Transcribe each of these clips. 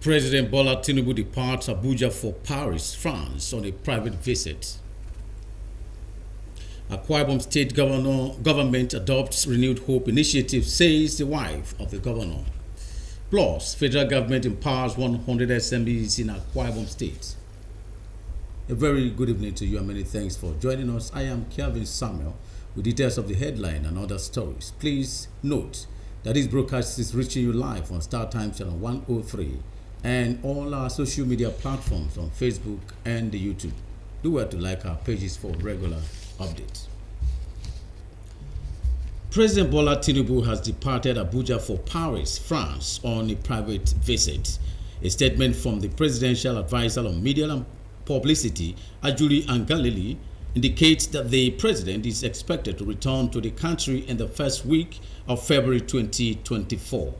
President Bola Tinubu departs Abuja for Paris, France on a private visit. Akwa Ibom State government adopts renewed hope initiative, says the wife of the governor. Plus, federal government empowers 100 SMEs in Akwa Ibom State. A very good evening to you and many thanks for joining us. I am Kelvin Samuel with details of the headline and other stories. Please note that this broadcast is reaching you live on Star Times channel 103 and all our social media platforms on Facebook and the YouTube. Do well to like our pages for regular updates. President Bola Tinubu has departed Abuja for Paris, France on a private visit. A statement from the presidential advisor on media and publicity, Ajuri Angalili, indicates that the president is expected to return to the country in the first week of February 2024.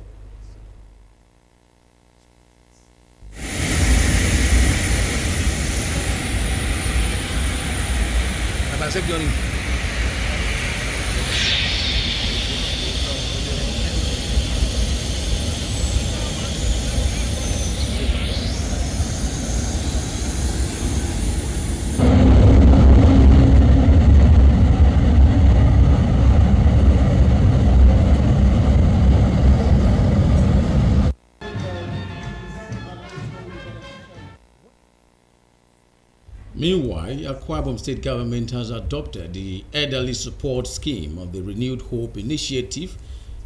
Meanwhile, Akwa Ibom State government has adopted the elderly support scheme of the Renewed Hope Initiative,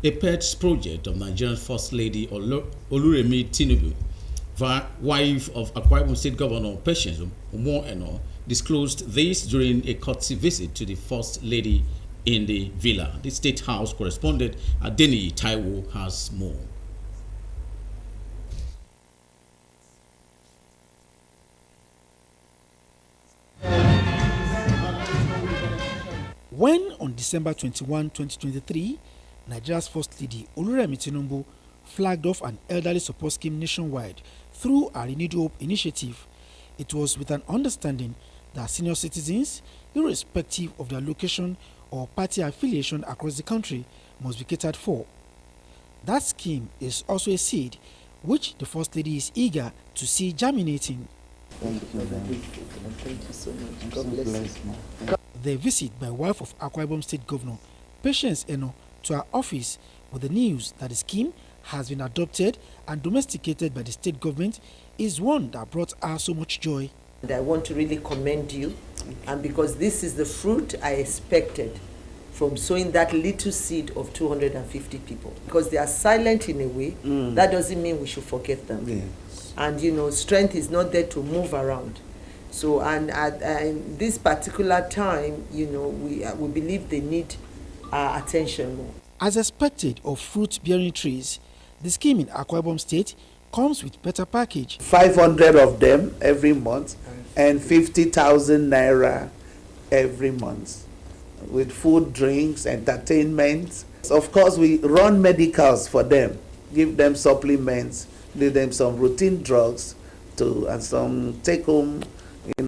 a pet project of Nigeria's First Lady Oluremi Tinubu. Wife of Akwa Ibom State Governor Patience Omoeno disclosed this during a courtesy visit to the First Lady in the villa. The State House correspondent Adeni Taiwo has more. When on December 21, 2023, Nigeria's First Lady Oluremi Tinubu flagged off an elderly support scheme nationwide through a Renewed Hope initiative, it was with an understanding that senior citizens, irrespective of their location or party affiliation across the country, must be catered for. That scheme is also a seed which the First Lady is eager to see germinating. Thank you so much. God bless you. The visit by wife of Akwa Ibom State Governor Patience Eno to her office with the news that the scheme has been adopted and domesticated by the state government is one that brought her so much joy. And I want to really commend you, and because this is the fruit I expected from sowing that little seed of 250 people. Because they are silent in a way, that doesn't mean we should forget them. Yes. And you know, strength is not there to move around. So, and at this particular time, you know, we believe they need our attention more. As expected of fruit-bearing trees, the scheme in Akwa Ibom State comes with better package. 500 of them every month and 50,000 naira every month with food, drinks, entertainment. Of course, we run medicals for them, give them supplements, give them some routine drugs and some take-home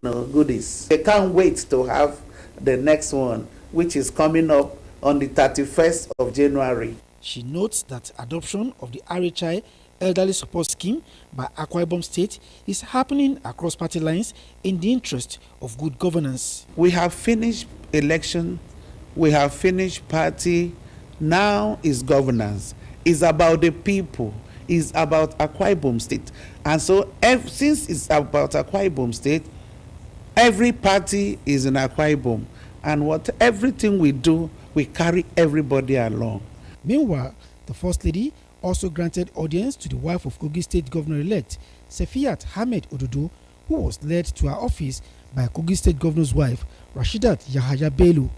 goodies. They can't wait to have the next one, which is coming up on the 31st of January. She notes that adoption of the RHI Elderly Support Scheme by Akwa Ibom State is happening across party lines in the interest of good governance. We have finished election, we have finished party, now is governance. It's about the people, it's about Akwa Ibom State. And so since it's about Akwa Ibom State, every party is in Akwa Ibom, and everything we do, we carry everybody along. Meanwhile, the First Lady also granted audience to the wife of Kogi State Governor-elect, Sefiyat Ahmed Ododo, who was led to her office by Kogi State Governor's wife, Rashidat Yahaya Bello.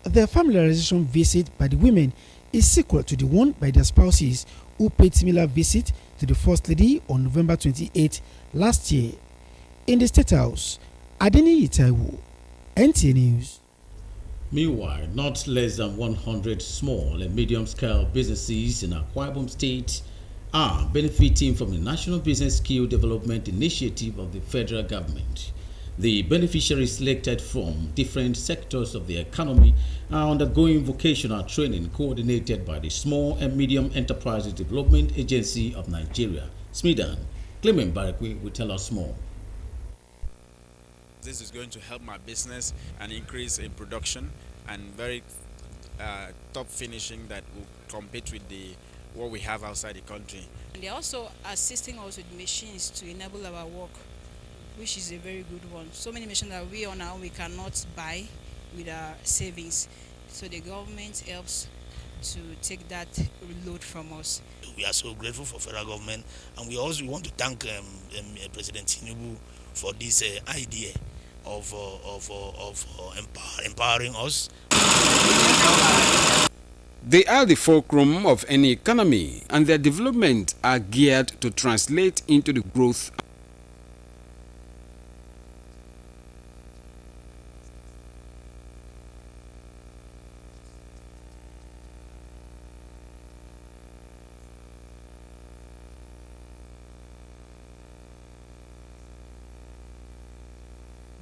The familiarization visit by the women is sequel to the one by their spouses who paid similar visit to the First Lady on November 28 last year. In the State House, Adeni Taiwo, NTA News. Meanwhile, not less than 100 small and medium-scale businesses in Akwa Ibom State are benefiting from the National Business Skill Development Initiative of the federal government. The beneficiaries selected from different sectors of the economy are undergoing vocational training coordinated by the Small and Medium Enterprises Development Agency of Nigeria, SMEDAN, Clement Barakwi will tell us more. This is going to help my business and increase in production and very top finishing that will compete with what we have outside the country. And they're also assisting us with machines to enable our work, which is a very good one. So many machines that we on our own we cannot buy with our savings. So the government helps to take that load from us. We are so grateful for federal government, and we also want to thank President Tinubu for this idea of empowering us. They are the fulcrum of any economy, and their development are geared to translate into the growth.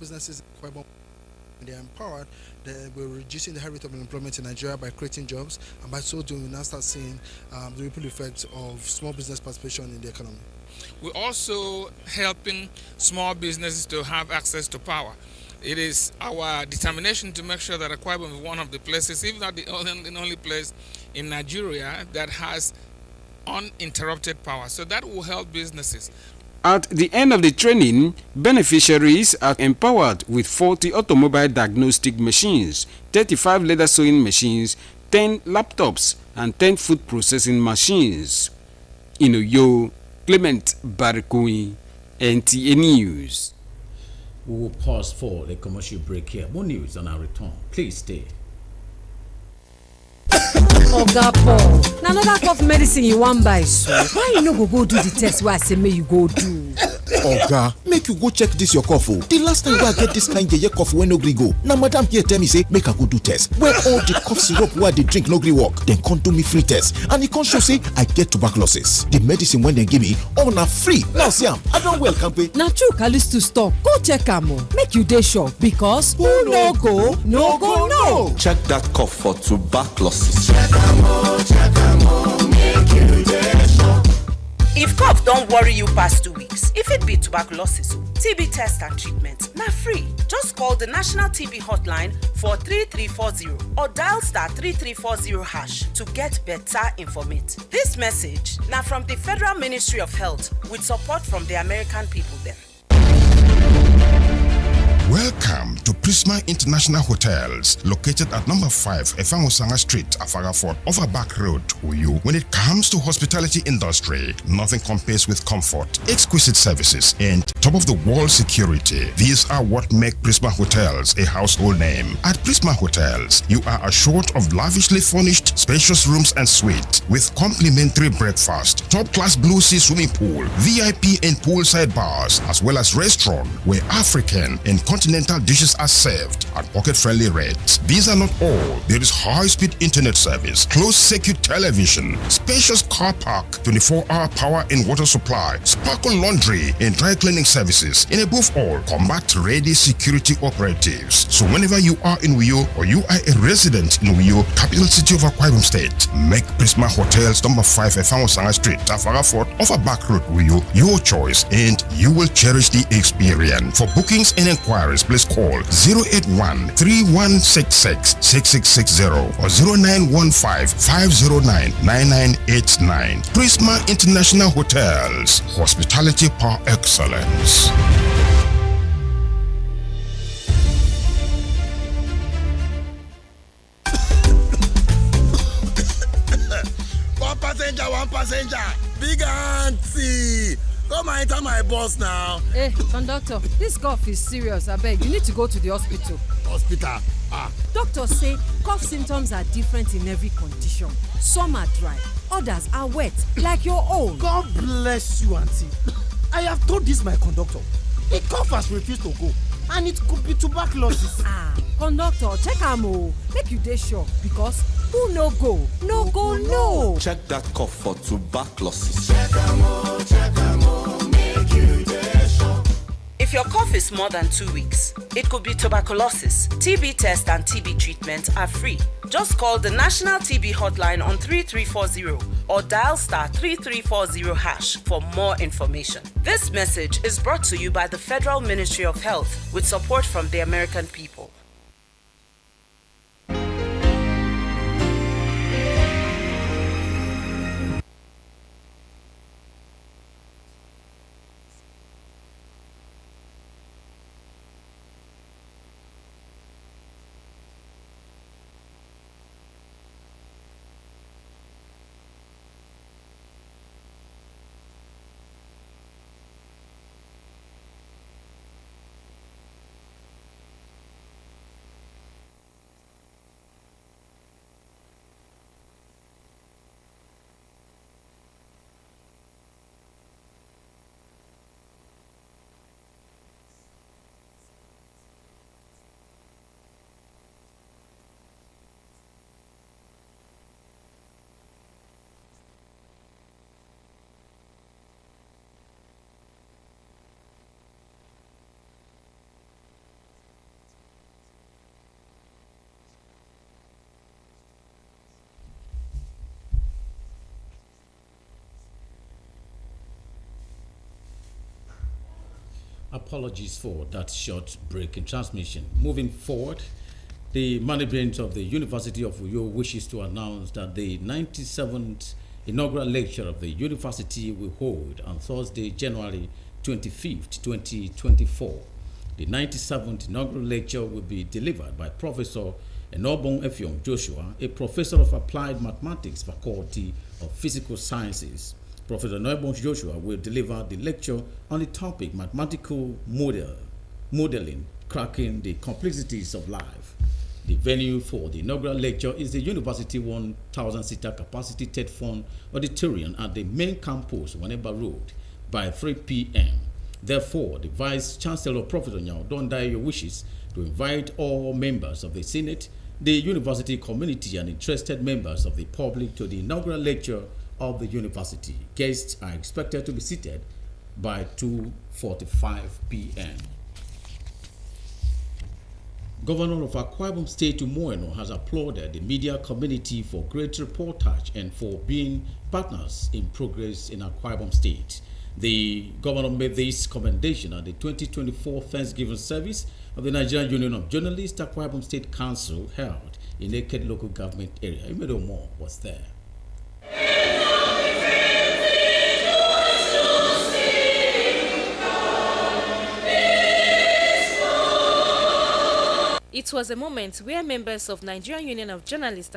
Businesses they are empowered, we're reducing the high rate of unemployment in Nigeria by creating jobs, and by so doing, we now start seeing the ripple effects of small business participation in the economy. We're also helping small businesses to have access to power. It is our determination to make sure that Akwa Ibom is one of the places, if not the only place in Nigeria that has uninterrupted power. So that will help businesses. At the end of the training, beneficiaries are empowered with 40 automobile diagnostic machines, 35 leather sewing machines, 10 laptops, and 10 food processing machines. In Uyo, Clement Barakwi, NTA News. We will pause for a commercial break here. More news on our return. Please stay. Oga Paul, na another cough medicine you wan buy, so why you no go do the test wey I say make you go do? Oga, make you go check this your cough. The last time wey I get this kind yeye cough wey no gree go, na madam here tell me say make I go do test. When all the cough syrup wey I dey drink no gree work, dem come do me free test, and e come show say I get tuberculosis. The medicine wey dem give me, all na free. Now see am, I don well kampe. Na true Callisto stop, go check am o, make you dey sure, because who no go, no go no. Check that cough for tuberculosis. If cough don't worry you past 2 weeks, if it be tuberculosis, TB test and treatment na free. Just call the National TB Hotline for 3340 or dial *3340# to get better information. This message now from the Federal Ministry of Health with support from the American people there. Welcome to Prisma International Hotels, located at number 5 Efangosanga Street, Afagafort, Overback Road, Uyu. When it comes to hospitality industry, nothing compares with comfort, exquisite services, and top-of-the-world security. These are what make Prisma Hotels a household name. At Prisma Hotels, you are assured of lavishly furnished, spacious rooms and suites with complimentary breakfast, top-class blue sea swimming pool, VIP and poolside bars, as well as restaurant where African and continental dishes are served at pocket-friendly rates. These are not all. There is high-speed internet service, closed-circuit television, spacious car park, 24-hour power and water supply, sparkle laundry and dry cleaning services, and above all, combat-ready security operatives. So whenever you are in Uyo or you are a resident in Uyo, capital city of Akwa Ibom State, make Prisma Hotels number 5 Efangosanga Street, Afagafort, Overback Road, Uyo, your choice, and you will cherish the experience. For bookings and inquiries, please call 081-3166-6660 or 0915-509-9989. Prisma International Hotels, hospitality par excellence. One passenger, big auntie. Come and enter my bus now. Hey, conductor, this cough is serious. Abeg, you need to go to the hospital. Hospital? Doctors say cough symptoms are different in every condition. Some are dry, others are wet, like your own. God bless you, auntie. I have told this my conductor. The cough has refused to go, and it could be tuberculosis. Conductor, check am o, make you dey sure, because who no go, no go, no. Check that cough for tuberculosis. If If your cough is more than 2 weeks, it could be tuberculosis. TB test and TB treatment are free. Just call the National TB Hotline on 3340 or dial *3340# for more information. This message is brought to you by the Federal Ministry of Health with support from the American people. Apologies for that short break in transmission. Moving forward, the management of the University of Uyo wishes to announce that the 97th inaugural lecture of the university will hold on Thursday, January 25th, 2024. The 97th inaugural lecture will be delivered by Professor Enobong Effiong Joshua, a professor of applied mathematics, Faculty of Physical Sciences. Professor Enobong Joshua will deliver the lecture on the topic Mathematical Modeling, Cracking the Complexities of Life. The venue for the inaugural lecture is the University 1,000-seater capacity TED Fund Auditorium at the main campus, Waneba Road, by 3 p.m. Therefore, the Vice Chancellor, Professor Nyao Dondayo, wishes to invite all members of the Senate, the university community, and interested members of the public to the inaugural lecture of the university. Guests are expected to be seated by 2:45 p.m. Governor of Akwa Ibom State, Umoeno, has applauded the media community for great reportage and for being partners in progress in Akwa Ibom State. The governor made this commendation at the 2024 Thanksgiving service of the Nigerian Union of Journalists Akwa Ibom State Council held in Naked local government area. Imedo Moore was there. It was a moment where members of Nigerian Union of Journalists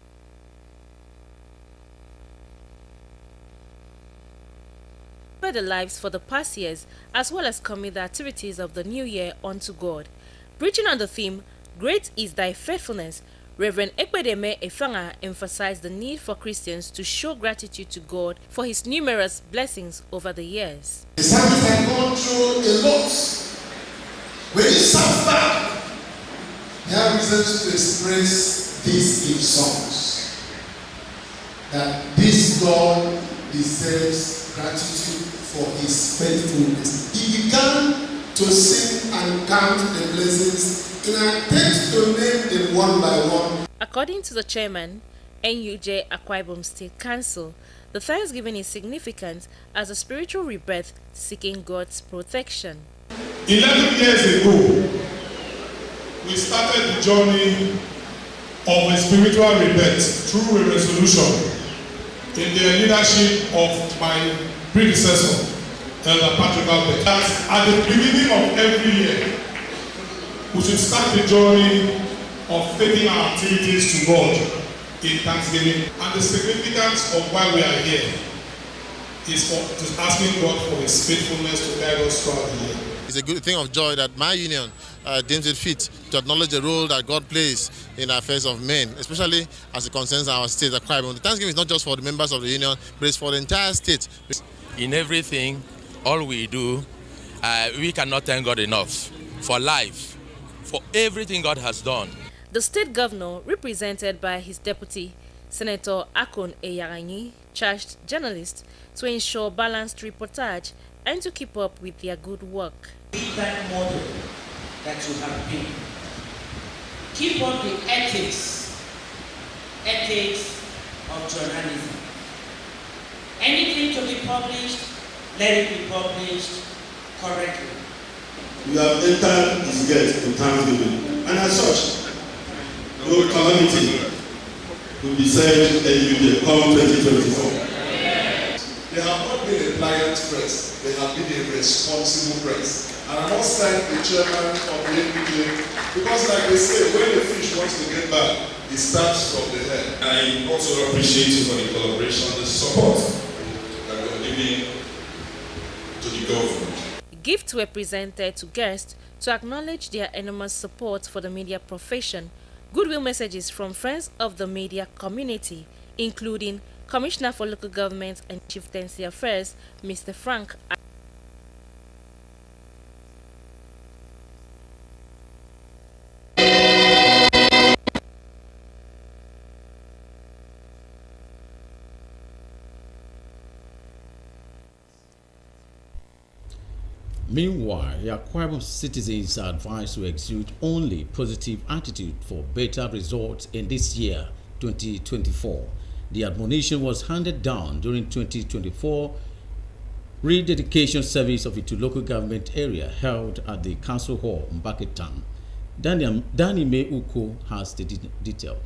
the lives for the past years, as well as commit the activities of the new year unto God. Preaching on the theme, Great is Thy Faithfulness, Reverend Ekpedeme Efanga emphasized the need for Christians to show gratitude to God for His numerous blessings over the years. The psalmist had gone through a lot. When he sat back, he had reasons to express this in songs. That this God deserves gratitude for His faithfulness. He began to sing and count the blessings in an attempt to name them one by one. According to the chairman, NUJ Akwa Ibom State Council, the Thanksgiving is significant as a spiritual rebirth seeking God's protection. 11 years ago, we started the journey of a spiritual rebirth through a resolution in the leadership of my predecessor, Elder Patrick Albert. That at the beginning of every year, we should start the journey of taking our activities to God in thanksgiving. And the significance of why we are here is for asking God for His faithfulness to guide us throughout the year. It's a good thing of joy that my union deems it fit to acknowledge the role that God plays in the affairs of men, especially as it concerns our state, Akwa Ibom. The Thanksgiving is not just for the members of the union, but it's for the entire state. In everything, all we do, we cannot thank God enough for life, for everything God has done. The state governor, represented by his deputy, Senator Akon Eyaranyi, charged journalists to ensure balanced reportage and to keep up with their good work. Be that model that you have been. Keep up the ethics of journalism. Anything to be published, let it be published correctly. You have entered this gate to Thanksgiving, and as such, no calamity will be said in the come 2024. They have not been a pliant press, they have been a responsible press. And I must thank the chairman of the NPJ, because like they say, when the fish wants to get back, it starts from the head. I also appreciate you for the collaboration and the support that we are giving to the government. Gifts were presented to guests to acknowledge their enormous support for the media profession. Goodwill messages from friends of the media community, including Commissioner for Local Government and Chieftaincy Affairs, Mr. Frank. Meanwhile, the Akwa Ibom citizens are advised to exude only positive attitude for better results in this year, 2024. The admonition was handed down during 2024 rededication service of Itu local government area held at the Council Hall, Mbaketan. Danny May Uko has the details.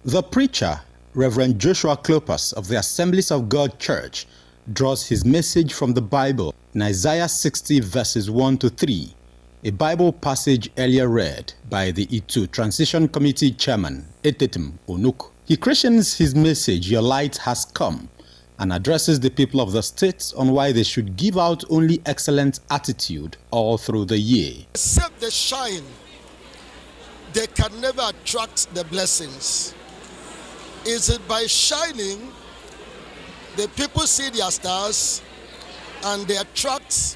The preacher, Reverend Joshua Klopas of the Assemblies of God Church, draws his message from the Bible in Isaiah 60 verses 1 to 3, a Bible passage earlier read by the Itu Transition Committee Chairman, Etetem Onuk. He christens his message, Your Light Has Come, and addresses the people of the state on why they should give out only excellent attitude all through the year. Except they shine, they can never attract the blessings. Is it by shining the people see their stars and they attract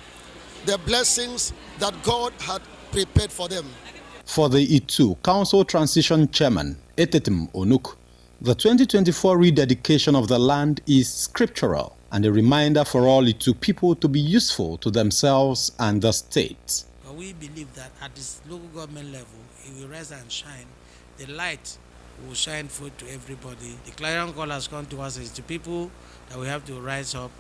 the blessings that God had prepared for them? For the Itu Council Transition Chairman, Etetem Onuk, the 2024 rededication of the land is scriptural and a reminder for all Itu people to be useful to themselves and the state. But we believe that at this local government level, it will rise and shine. The light will shine forth to everybody. The clarion call has come to us as to people that we have to rise up,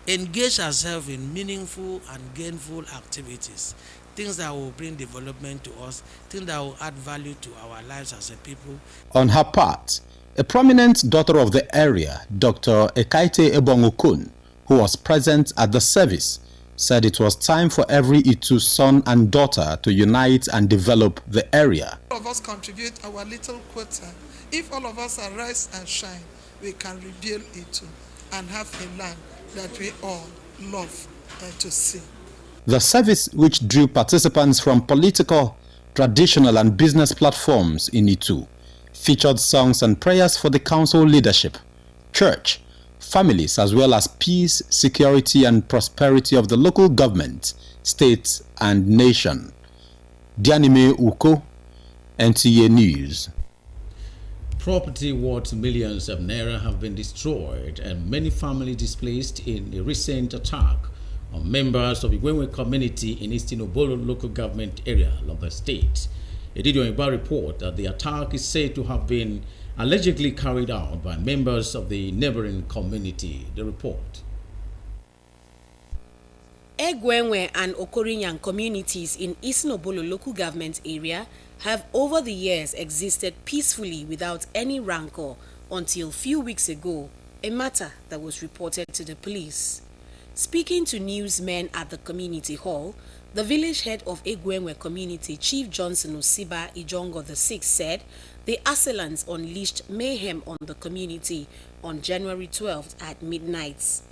engage ourselves in meaningful and gainful activities, things that will bring development to us, things that will add value to our lives as a people. On her part, a prominent daughter of the area, Dr. Ekaite Ebongokun, who was present at the service, said it was time for every Itu son and daughter to unite and develop the area. All of us contribute our little quota. If all of us arise and shine, we can rebuild Itu and have a land that we all love to see. The service, which drew participants from political, traditional and business platforms in Itu, featured songs and prayers for the council leadership, church, families, as well as peace, security and prosperity of the local government, state and nation. Dianime Uko, NTA News. Property worth millions of naira have been destroyed and many families displaced in a recent attack on members of the Igwenwe community in Eastern Obolo local government area of the state. A Didio report that the attack is said to have been allegedly carried out by members of the neighboring community. The report. Egwenwe and Okorinyang communities in Eastern Obolo local government area have over the years existed peacefully without any rancor until few weeks ago, a matter that was reported to the police. Speaking to newsmen at the community hall, the village head of Egwenwe community, Chief Johnson Osiba Ijongo VI, said the assailants unleashed mayhem on the community on January 12th at midnight.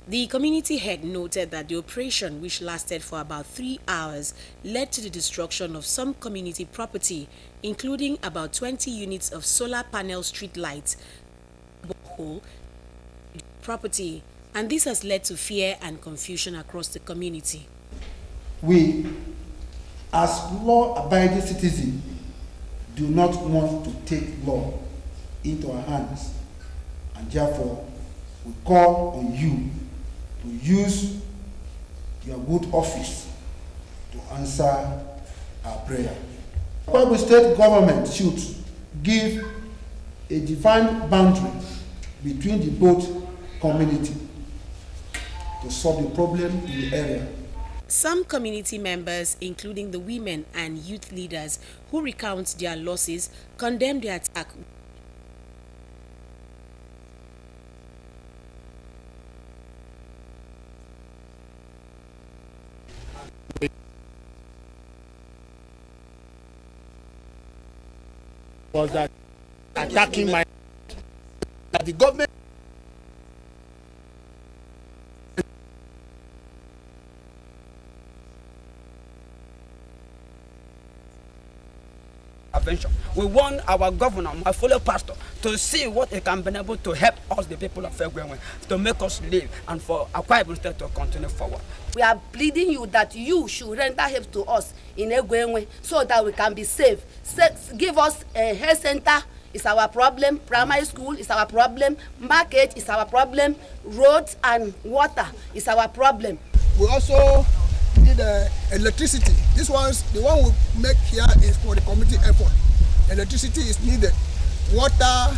The community head noted that the operation, which lasted for about 3 hours, led to the destruction of some community property, including about 20 units of solar panel street lights property, and this has led to fear and confusion across the community. We, as law-abiding citizens, do not want to take law into our hands, and therefore we call on you to use your good office to answer our prayer. Akwa State government should give a defined boundary between the both community to solve the problem in the area. Some community members, including the women and youth leaders who recount their losses, condemn the attack. Was that attacking my the government intervention. We want our governor, my fellow pastor, to see what he can be able to help us, the people of Egwengwe, to make us live and for Akwa Ibom State to continue forward. We are pleading you that you should render help to us in Egwengwe so that we can be safe. Give us a health center. It's our problem. Primary school is our problem. Market is our problem. Roads and water is our problem. We also need electricity. This one's the one we make here is for the community effort. Electricity is needed. Water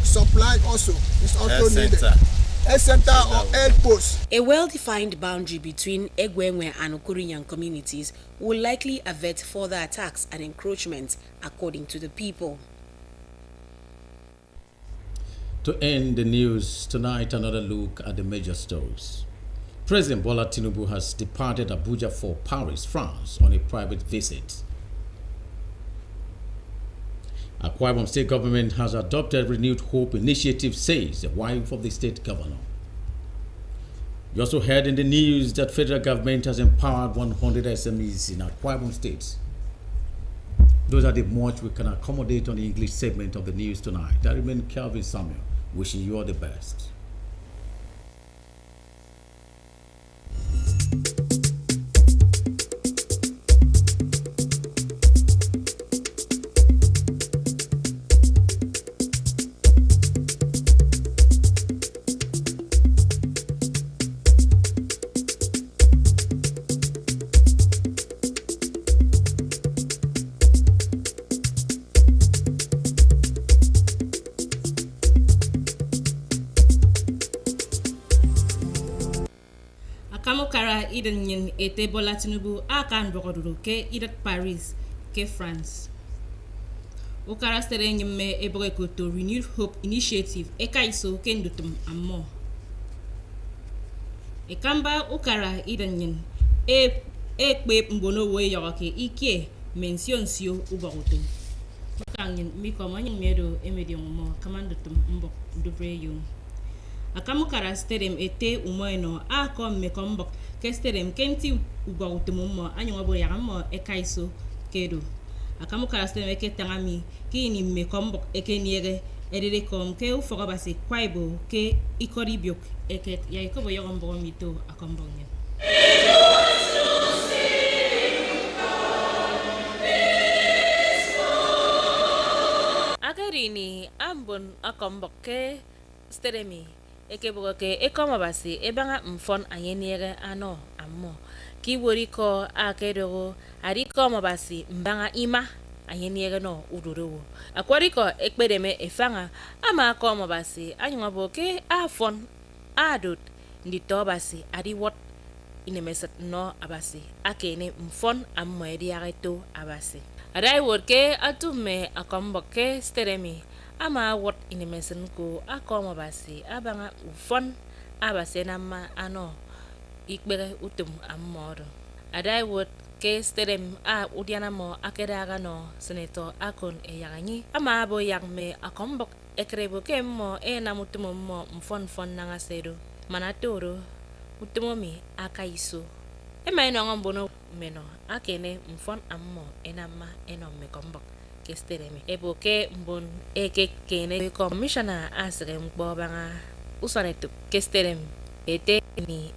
supply also is also needed. Health center or health post. A well-defined boundary between Egwengwe and Okorinyang communities will likely avert further attacks and encroachments, according to the people. To end the news tonight, another look at the major stories. President Bola Tinubu has departed Abuja for Paris, France, on a private visit. Akwa Ibom State government has adopted Renewed Hope initiative, says the wife of the state governor. You also heard in the news that federal government has empowered 100 SMEs in Akwa Ibom State. Those are the much we can accommodate on the English segment of the news tonight. I remain Kelvin Samuel, wishing you all the best. Kamokara Eden Yin ete Bola Tinubu akan bokoduro ke idak Paris ke France. Okara stere nyemme ebreko to Renewed Hope initiative ekaiso kendutum ammo. Ekamba okara Eden Yin ekpe mbono we yoke ike mention sio ubaroto. Okangin mikomanyin medo emedi mo kamandutum mbok dobre yo. Akamukara stadium ete umoino a kom me kombok ke stadium kenti uba utemumo anyongabo yagamo ekaiso kedo. Akamukara stadium eke tangami ki ni me kombok eke niere edede kom ke ufoga basi kwaibo ke ikori biok eke ya ikobo yogombo mito akombongen. Agarini ambon akombok ke stadium ekeboke ekoma basi ebanga mfon anyeniere ano ammo kiworiko akedoro arikoma basi mbanga ima anyeniere no udoro akwariko ekpedeme efanga ama akoma basi anywaboke afon adut ndito basi adiwot inemesat no abasi akene mfon ammo ediareto abasi adai worke atume akomboke steremi ama what in a mesin ko akoma basi abanga ufon abase nama ano ikbere utum amodo adai wot ke stedem a udiana mo akedaga no senator akon eyagani ama abo yagme akombok ekrebo kemmo namutumo mo mfon nanga sedo manatoro utumomi akaiso emaino ngombono meno akene mfon ammo enama enomme kombok kesteremi eboke mbon eke kene commissioner asre mbobanga usonetu kesterem ete ni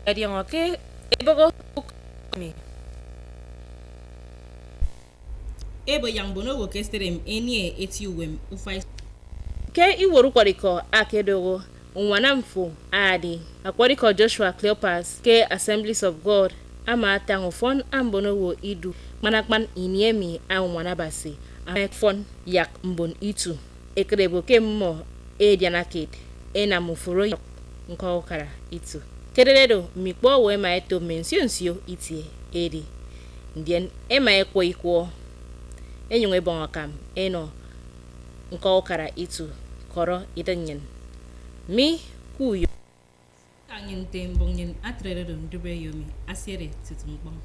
adiongoke ebogo mi ebo yangbono wo kesterem enie eti uwem ufai ke iworu kwariko akedogo unwanamfo adi akwariko Joshua Cleopas ke Assemblies of God ama tangofon ambono wo idu manakman iniemi anwanabasi amefon yak mbon itu ekrebo kemmo edianakid enamufuro nkokara itu keredo mikpo we ma eto mensionsio itie edi ndien ema ekwo ikwo enywe bonakam eno nkokara itu koro idanyen mi kuyo Angin tembong yin atredo ndube yomi asere tutumbong.